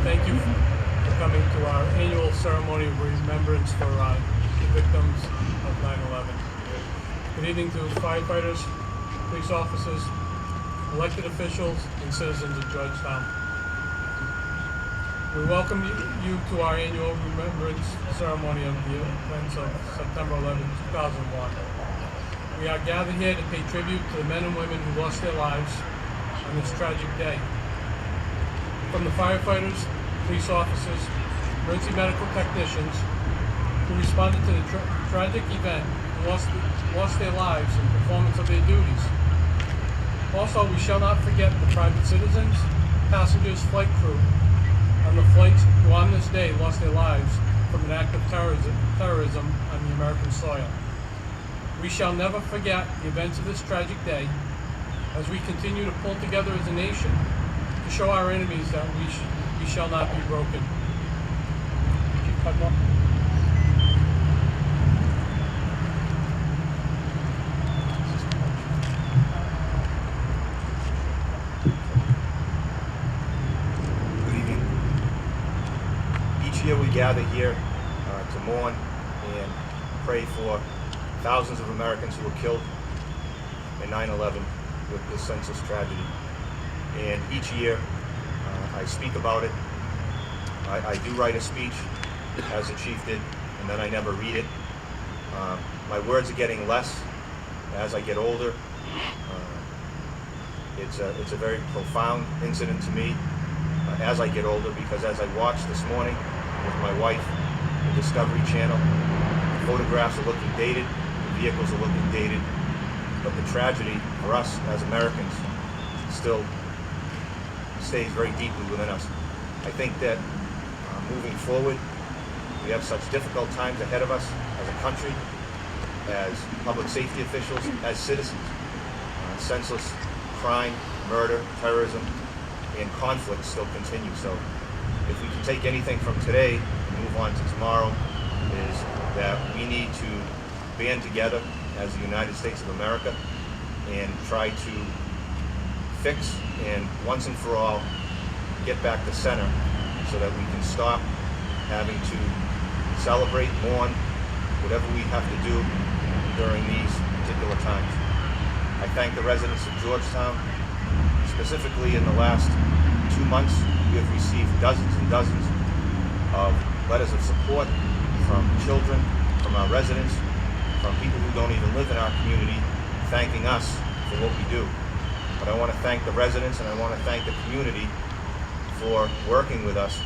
thank you for coming to our annual ceremony of remembrance for the victims of 9/11. Good evening to firefighters, police officers, elected officials, and citizens of Georgetown. We welcome you to our annual remembrance ceremony of the events of September 11, 2001. We are gathered here to pay tribute to the men and women who lost their lives on this tragic day. From the firefighters, police officers, emergency medical technicians who responded to the tragic event and lost their lives in performance of their duties. Also, we shall not forget the private citizens, passengers, flight crew on the flights who on this day lost their lives from an act of terrorism on the American soil. We shall never forget the events of this tragic day as we continue to pull together as a nation to show our enemies that we shall not be broken. Chief Cudmore. Good evening. Each year we gather here to mourn and pray for thousands of Americans who were killed in 9/11 with this senseless tragedy. And each year I speak about it. I do write a speech, as the chief did, and then I never read it. My words are getting less as I get older. It's a very profound incident to me as I get older, because as I watched this morning with my wife, the Discovery Channel, the photographs are looking dated, the vehicles are looking dated, but the tragedy for us as Americans still stays very deeply within us. I think that moving forward, we have such difficult times ahead of us as a country, as public safety officials, as citizens. Senseless crime, murder, terrorism, and conflict still continue. So if we can take anything from today and move on to tomorrow, is that we need to band together as the United States of America and try to fix and once and for all get back to center so that we can stop having to celebrate, mourn, whatever we have to do during these particular times. I thank the residents of Georgetown. Specifically in the last 2 months, we have received dozens and dozens of letters of support from children, from our residents, from people who don't even live in our community, thanking us for what we do. But I want to thank the residents and I want to thank the community for working with us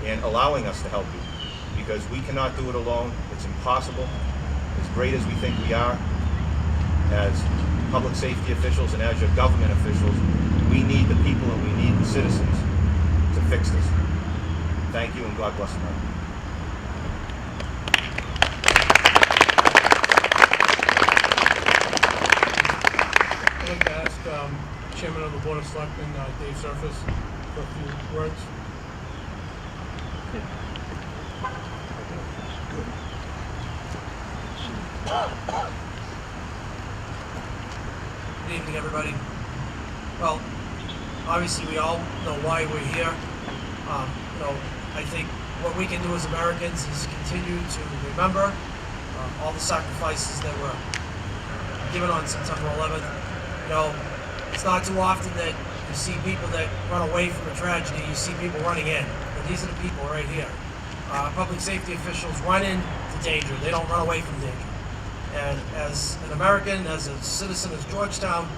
and allowing us to help you, because we cannot do it alone. It's impossible. As great as we think we are as public safety officials and as your government officials, we need the people and we need the citizens to fix this. Thank you and God bless America. I'd like to ask Chairman of the Board of Selectmen, Dave Surface, for a few words. Good evening, everybody. Well, obviously we all know why we're here. I think what we can do as Americans is continue to remember all the sacrifices that were given on September 11th. It's not too often that you see people that run away from a tragedy, you see people running in. But these are the people right here. Public safety officials run into danger. They don't run away from danger. And as an American, as a citizen of Georgetown,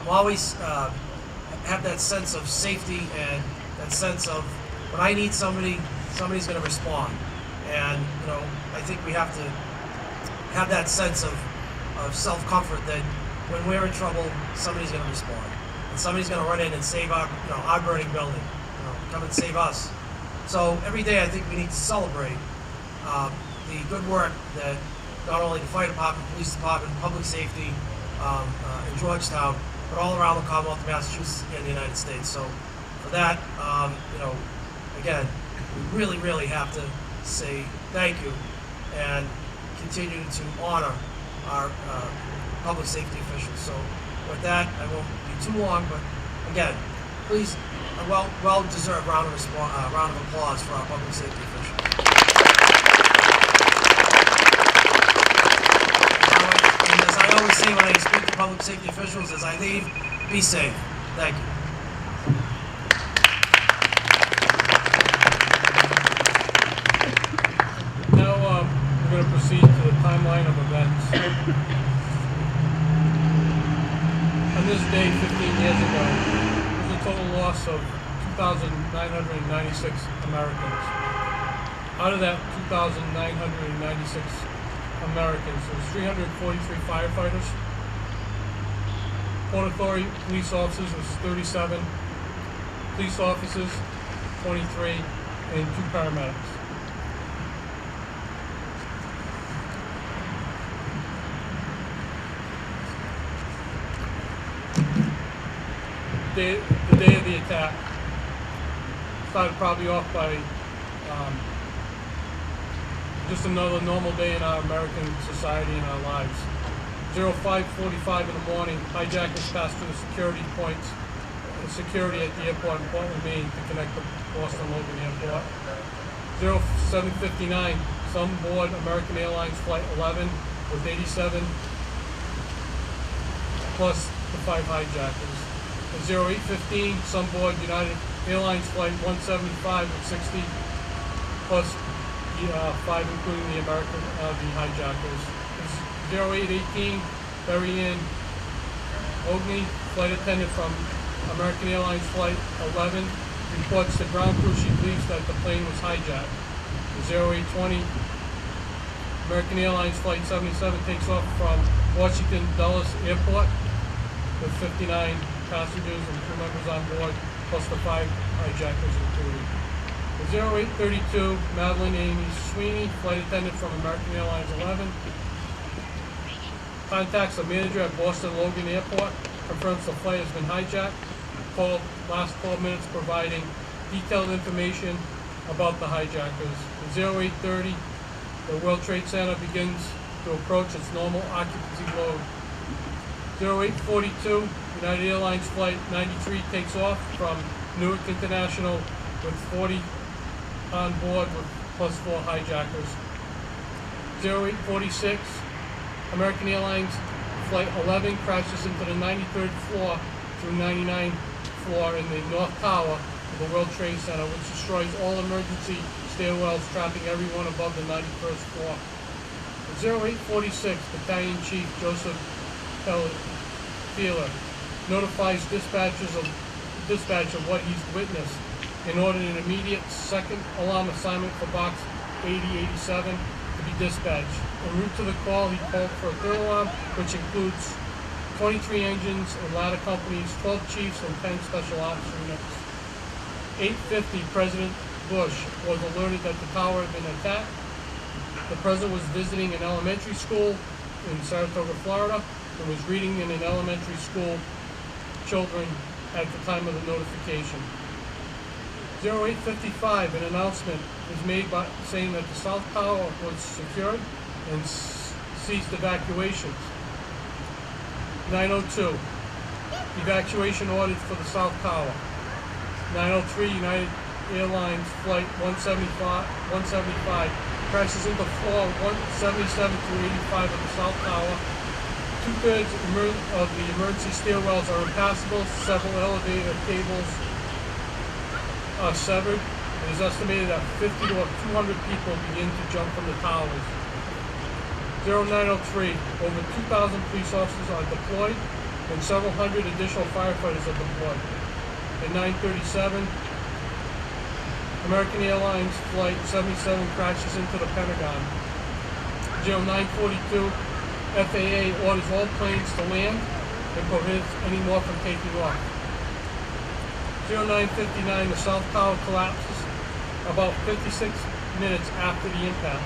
I'm always have that sense of safety and that sense of when I need somebody, somebody's going to respond. And I think we have to have that sense of self-comfort that when we're in trouble, somebody's going to respond, and somebody's going to run in and save our burning building. Come and save us. So every day, I think we need to celebrate the good work that not only the fire department, police department, public safety in Georgetown, but all around the Commonwealth of Massachusetts and the United States. So for that, again, we really, really have to say thank you and continue to honor our public safety officials. So with that, I won't be too long, but again, Please, a well-deserved round of applause for our public safety officials. And as I always say when I speak to public safety officials, as I leave, be safe. Thank you. Now we're going to proceed to the timeline of events. On this day, 15 years ago, there was a total loss of 2,996 Americans. Out of that 2,996 Americans, there was 343 firefighters. Port Authority police officers was 37, police officers 23, and 2 paramedics. The day of the attack started probably off by just another normal day in our American society and our lives. 05:45 in the morning, hijackers passed through the security points, security at the airport in Portland, Maine, to connect the Boston Logan Airport. 07:59, some board American Airlines Flight 11 with 87 plus the 5 hijackers. At 08:15, some board United Airlines Flight 175 with 60 plus 5 including the hijackers. 08:18, Barry Ann Ogney, flight attendant from American Airlines Flight 11, reports to ground crew she believes that the plane was hijacked. 08:20, American Airlines Flight 77 takes off from Washington Dulles Airport with 59 passengers and crew members on board, plus the 5 hijackers included. At 08:32, Madeline Amy Sweeney, flight attendant from American Airlines 11, contacts the manager at Boston Logan Airport, confirms the flight has been hijacked. Last 12 minutes providing detailed information about the hijackers. At 08:30, the World Trade Center begins to approach its normal occupancy load. 08:42, United Airlines Flight 93 takes off from Newark International with 40 on board with plus 4 hijackers. 08:46, American Airlines Flight 11 crashes into the 93rd floor through 99th floor in the North Tower of the World Trade Center, which destroys all emergency stairwells, trapping everyone above the 91st floor. At 08:46, Battalion Chief Joseph Feeler notifies dispatch of what he's witnessed and ordered an immediate second alarm assignment for box 8087 to be dispatched. En route to the call, he called for a third alarm, which includes 23 engines and ladder companies, 12 chiefs, and 10 special ops units. 8:50, President Bush was alerted that the tower had been attacked. The president was visiting an elementary school in Saratoga, Florida, and was reading in an elementary school children at the time of the notification. 08:55, an announcement was made saying that the South Tower was secured and ceased evacuations. 9:02, evacuation orders for the South Tower. 9:03, United Airlines Flight 175 crashes into floor 177 through 85 of the South Tower. 2/3 of the emergency stairwells are impassable. Several elevator cables are severed. It is estimated that 50 to 200 people begin to jump from the towers. 09:03, over 2,000 police officers are deployed and several hundred additional firefighters are deployed. At 9:37, American Airlines Flight 77 crashes into the Pentagon. 09:42, FAA orders all planes to land and prohibits any more from taking off. 09:59, the South Tower collapses about 56 minutes after the impact.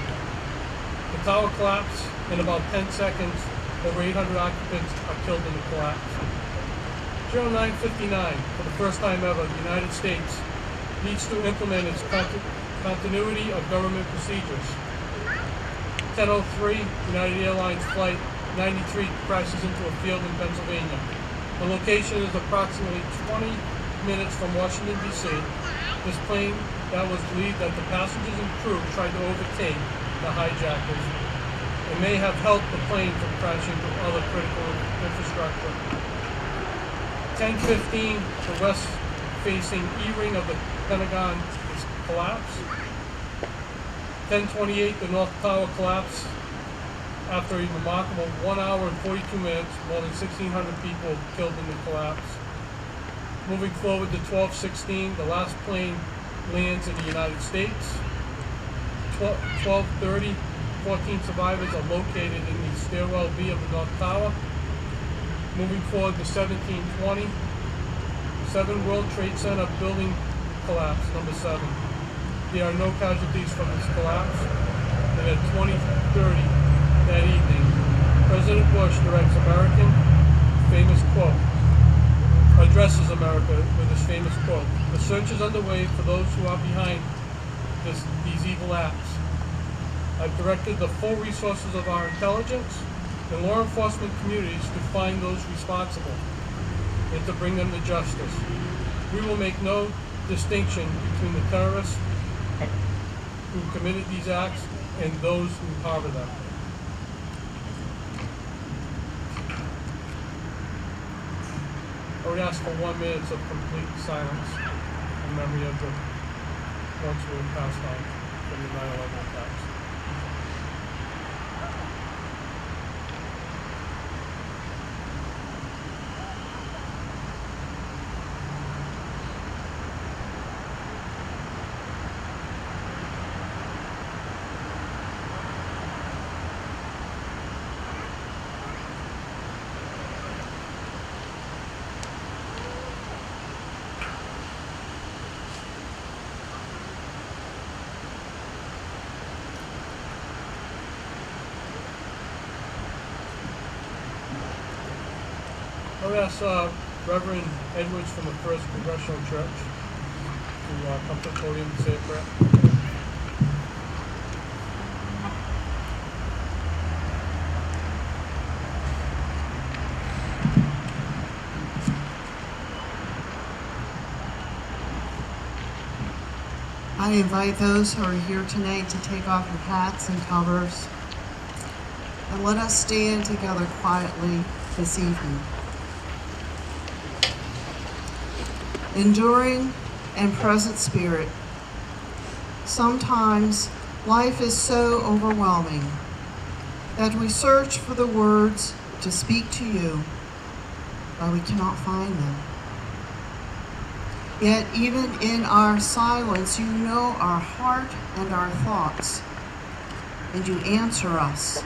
The tower collapsed in about 10 seconds. Over 800 occupants are killed in the collapse. 09:59, for the first time ever, the United States needs to implement its continuity of government procedures. 10:03, United Airlines Flight 93 crashes into a field in Pennsylvania. The location is approximately 20 minutes from Washington, D.C. This plane that was believed that the passengers and crew tried to overtake the hijackers and may have helped the plane from crashing into other critical infrastructure. 10:15, the west-facing E-ring of the Pentagon is collapsed. 10:28, the North Tower collapsed after a remarkable 1 hour and 42 minutes, more than 1,600 people killed in the collapse. Moving forward to 12:16, the last plane lands in the United States. 12:30, 14 survivors are located in the stairwell B of the North Tower. Moving forward to 17:20, 7 World Trade Center building collapse, number 7. There are no casualties from this collapse. And at 20:30 that evening, President Bush directs addresses America with his famous quote, "The search is underway for those who are behind these evil acts. I've directed the full resources of our intelligence and law enforcement communities to find those responsible and to bring them to justice. We will make no distinction between the terrorists who committed these acts and those who harbor them." I would ask for 1 minute of complete silence in memory of the ones who have passed on from the 9/11 attacks. I would ask Reverend Edwards from the First Congressional Church to come to the podium and say a prayer. I invite those who are here tonight to take off your hats and covers, and let us stand together quietly this evening. Enduring and present spirit, sometimes life is so overwhelming that we search for the words to speak to you, but we cannot find them. Yet even in our silence, you know our heart and our thoughts, and you answer us,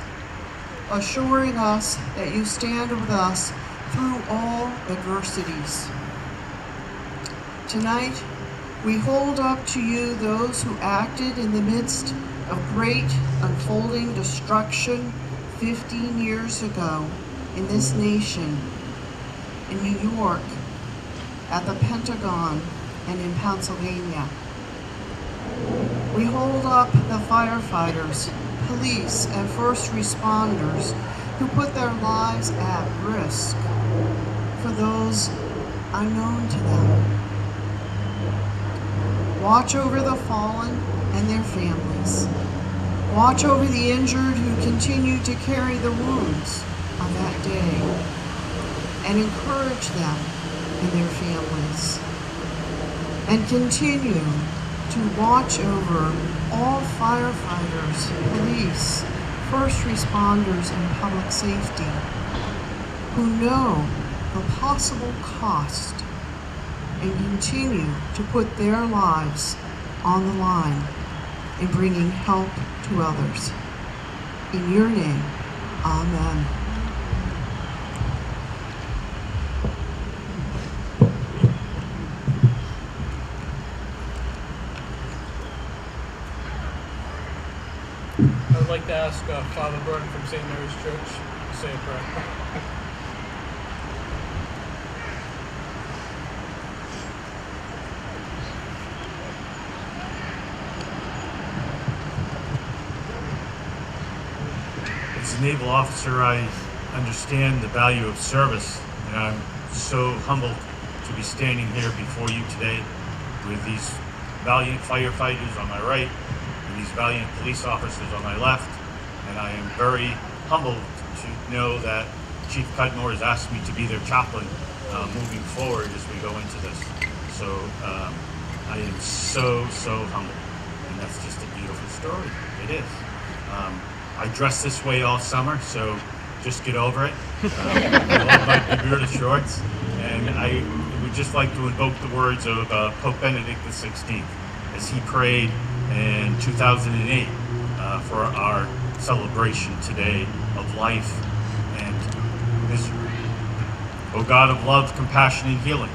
assuring us that you stand with us through all adversities. Tonight, we hold up to you those who acted in the midst of great unfolding destruction 15 years ago in this nation, in New York, at the Pentagon, and in Pennsylvania. We hold up the firefighters, police, and first responders who put their lives at risk for those unknown to them. Watch over the fallen and their families. Watch over the injured who continue to carry the wounds of that day, and encourage them and their families. And continue to watch over all firefighters, police, first responders, and public safety who know the possible cost and continue to put their lives on the line in bringing help to others. In your name, amen. I would like to ask Father Burton from St. Mary's Church to say a prayer. As a naval officer, I understand the value of service, and I'm so humbled to be standing here before you today with these valiant firefighters on my right and these valiant police officers on my left. And I am very humbled to know that Chief Cudmore has asked me to be their chaplain moving forward as we go into this. So I am so humbled, and that's just a beautiful story. It is. I dress this way all summer, so just get over it. I love my Bermuda shorts, and I would just like to invoke the words of Pope Benedict XVI as he prayed in 2008 for our celebration today of life and misery. O God of love, compassion, and healing,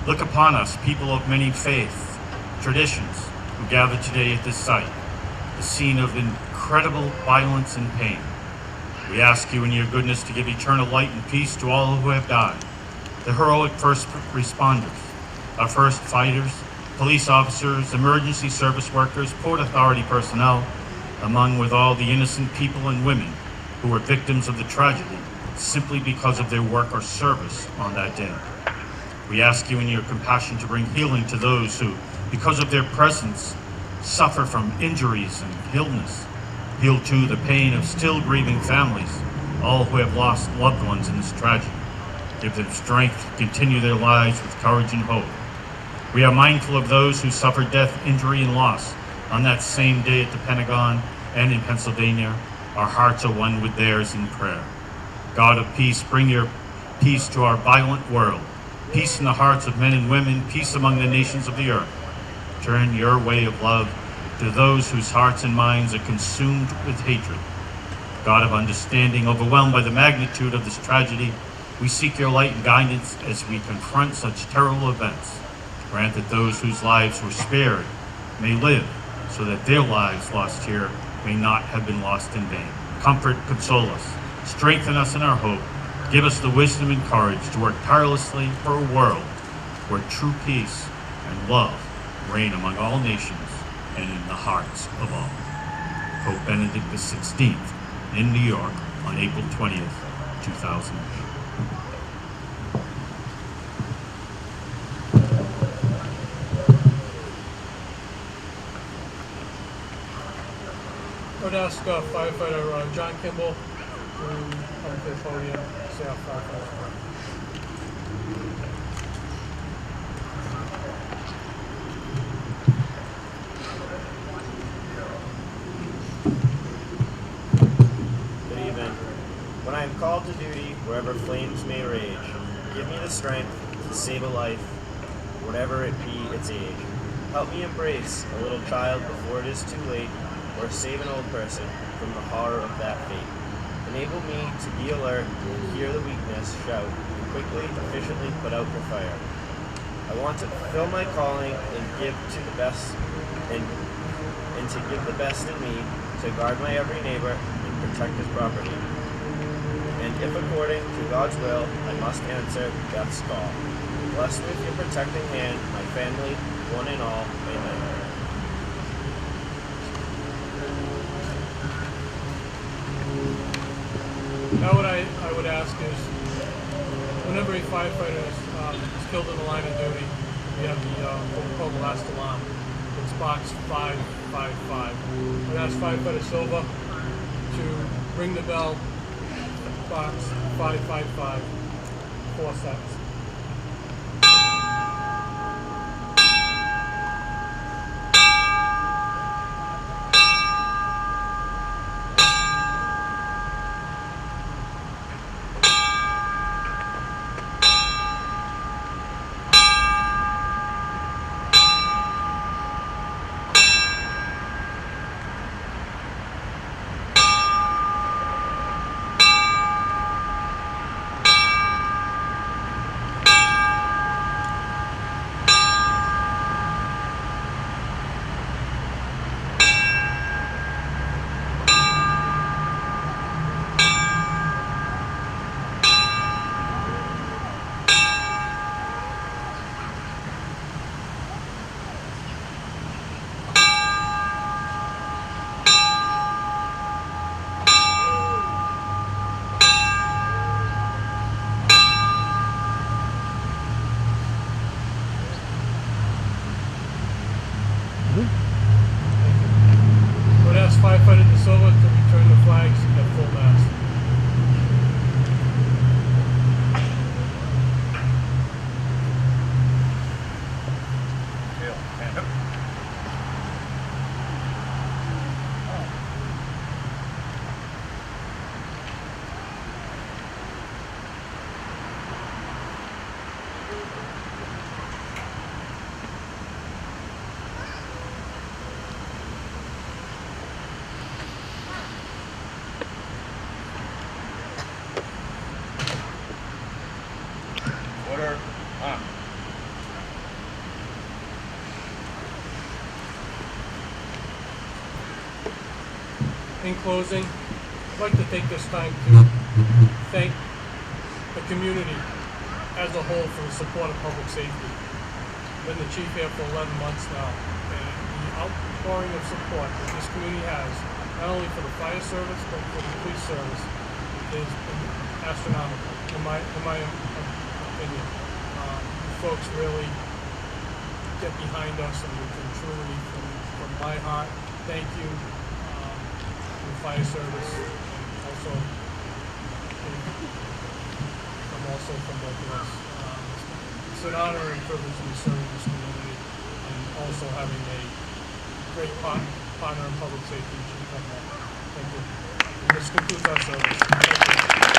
look upon us, people of many faiths, traditions, who gather today at this site, the scene of incredible violence and pain. We ask you in your goodness to give eternal light and peace to all who have died, the heroic first responders, our first fighters, police officers, emergency service workers, Port Authority personnel, among with all the innocent people and women who were victims of the tragedy simply because of their work or service on that day. We ask you in your compassion to bring healing to those who, because of their presence, suffer from injuries and illness. Heal too the pain of still grieving families, all who have lost loved ones in this tragedy. Give them strength to continue their lives with courage and hope. We are mindful of those who suffered death, injury, and loss on that same day at the Pentagon and in Pennsylvania. Our hearts are one with theirs in prayer. God of peace, bring your peace to our violent world. Peace in the hearts of men and women, peace among the nations of the earth. Turn your way of love to those whose hearts and minds are consumed with hatred. God of understanding, overwhelmed by the magnitude of this tragedy, we seek your light and guidance as we confront such terrible events. Grant that those whose lives were spared may live, so that their lives lost here may not have been lost in vain. Comfort, console us, strengthen us in our hope. Give us the wisdom and courage to work tirelessly for a world where true peace and love reign among all nations and in the hearts of all. Pope Benedict XVI in New York on April 20th, 2008. I would ask firefighter John Kimball to come to the podium, say our firefighter. Good evening. When I am called to duty, wherever flames may rage, give me the strength to save a life, whatever it be its age. Help me embrace a little child before it is too late, or save an old person from the horror of that fate. Enable me to be alert and hear the weakness shout, and quickly, efficiently put out the fire. I want to fulfill my calling and give to the best, and to give the best in me to guard my every neighbor and protect his property. And if according to God's will, I must answer death's call. Bless with your protecting hand, my family, one and all. Amen. Now what I would ask is, whenever a firefighter is killed in the line of duty, we have what we call the last alarm. It's box 555. I'd ask firefighter Silva to ring the bell, box 555, 4 seconds. over to return the flags at full mast. Order on. In closing, I'd like to take this time to thank the community as a whole for the support of public safety. I've been the chief here for 11 months now, and the outpouring of support that this community has, not only for the fire service, but for the police service, is astronomical, in my opinion. You folks really get behind us, and we can truly, from my heart, thank you. The fire service, and also from both of us. It's an honor and privilege to be serving this community, and also having a great partner in public safety, Chief Gunner. Thank you. And this concludes our service. Thank you.